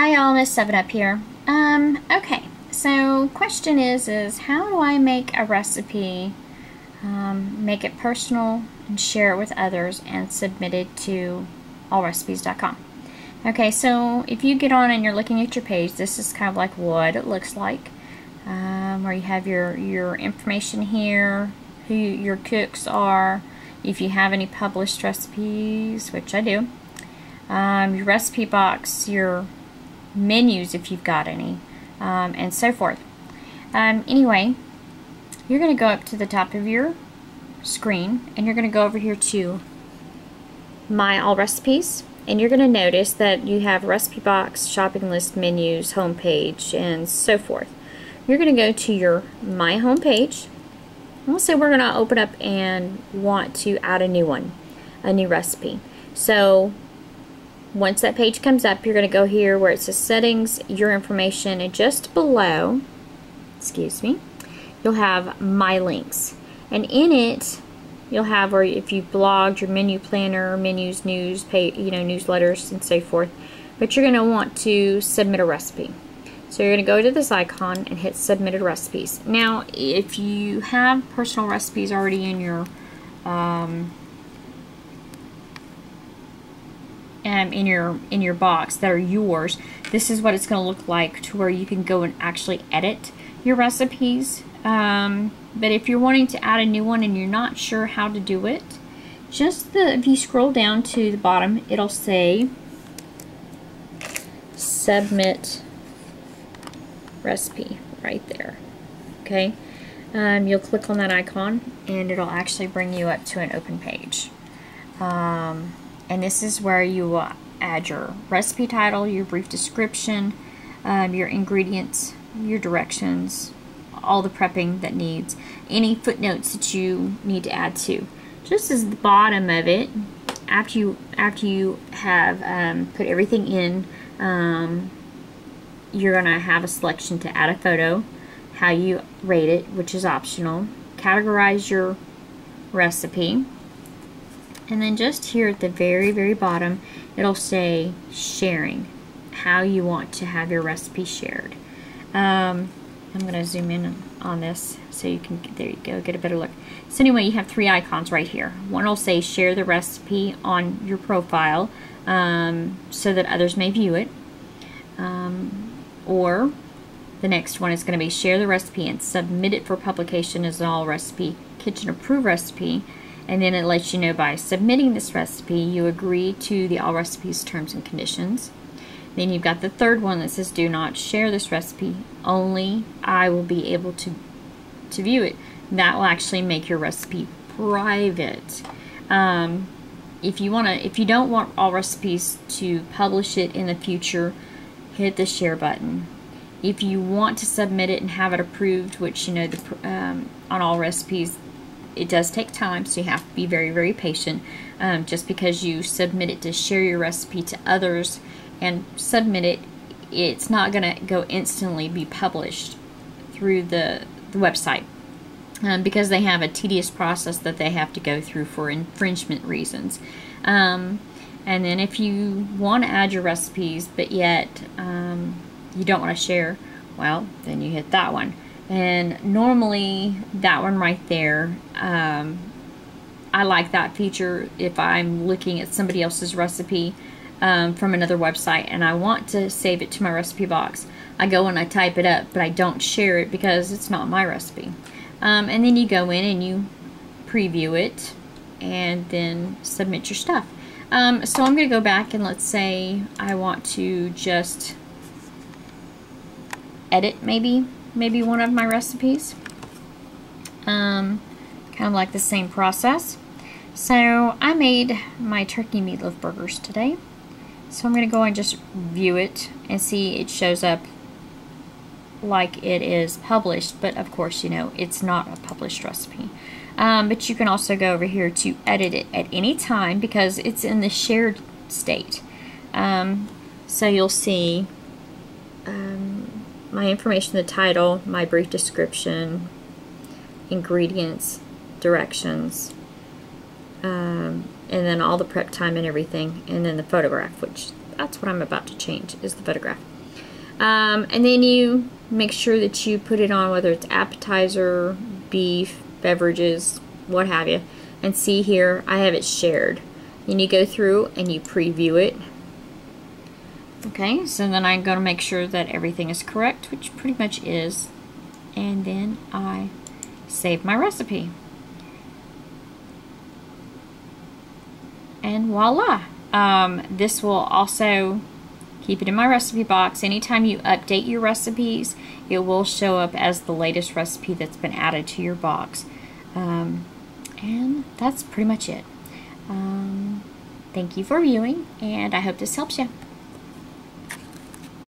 Hi y'all, Miss 7up here. Okay, so question is how do I make a recipe, make it personal and share it with others and submit it to allrecipes.com. Okay, so if you get on and you're looking at your page, this is kind of like what it looks like, where you have your information here, who your cooks are, if you have any published recipes, which I do, your recipe box, your menus if you've got any, and so forth. Anyway, you're going to go up to the top of your screen and you're going to go over here to My All Recipes, and you're going to notice that you have recipe box, shopping list, menus, home page, and so forth. You're going to go to your My Home page. We'll say we're going to open up and want to add a new one, a new recipe. So once that page comes up, you're going to go here where it says settings, your information, and just below, you'll have my links. And in it, you'll have where if you blogged, your menu planner, menus, news, newsletters, and so forth. But you're going to want to submit a recipe. So you're going to go to this icon and hit submitted recipes. Now, if you have personal recipes already in your in your box that are yours, this is what it's going to look like, to where you can go and actually edit your recipes. But if you're wanting to add a new one and you're not sure how to do it, if you scroll down to the bottom, it'll say submit recipe right there. Okay, you'll click on that icon and it'll actually bring you up to an open page. And this is where you will add your recipe title, your brief description, your ingredients, your directions, all the prepping that needs, any footnotes that you need to add to. Just as the bottom of it, after you have put everything in, you're going to have a selection to add a photo, how you rate it, which is optional, categorize your recipe, and then just here at the very, very bottom, it'll say sharing, how you want to have your recipe shared. I'm going to zoom in on this so you can, there you go, get a better look. So anyway, you have three icons right here. One will say share the recipe on your profile so that others may view it. Or the next one is going to be share the recipe and submit it for publication as an all recipe kitchen approved recipe. And then it lets you know by submitting this recipe, you agree to the All Recipes terms and conditions. Then you've got the third one that says do not share this recipe, only I will be able to view it. That will actually make your recipe private. If you don't want All Recipes to publish it in the future, hit the share button. If you want to submit it and have it approved, which on All Recipes, it does take time, so you have to be very, very patient. Just because you submit it to share your recipe to others and submit it, it's not going to go instantly be published through the website because they have a tedious process that they have to go through for infringement reasons. And then if you want to add your recipes but yet you don't want to share, well, then you hit that one. And normally that one right there, I like that feature if I'm looking at somebody else's recipe from another website and I want to save it to my recipe box. I go and I type it up, but I don't share it because it's not my recipe. And then you go in and you preview it and then submit your stuff. So I'm going to go back and let's say I want to just edit maybe one of my recipes. Kind of like the same process. So I made my turkey meatloaf burgers today. So I'm going to go and just view it and see it shows up like it is published, but of course, it's not a published recipe. But you can also go over here to edit it at any time because it's in the shared state. So you'll see my information, the title, my brief description, ingredients, directions, and then all the prep time and everything, and then the photograph, which That's what I'm about to change, is the photograph. And then you make sure that you put it on, whether it's appetizer, beef, beverages, what have you. And see here, I have it shared. Then you go through and you preview it. Okay, so then I'm going to make sure that everything is correct, which pretty much is. And then I save my recipe. And voila! This will also keep it in my recipe box. Anytime you update your recipes, it will show up as the latest recipe that's been added to your box. And that's pretty much it. Thank you for viewing, and I hope this helps you.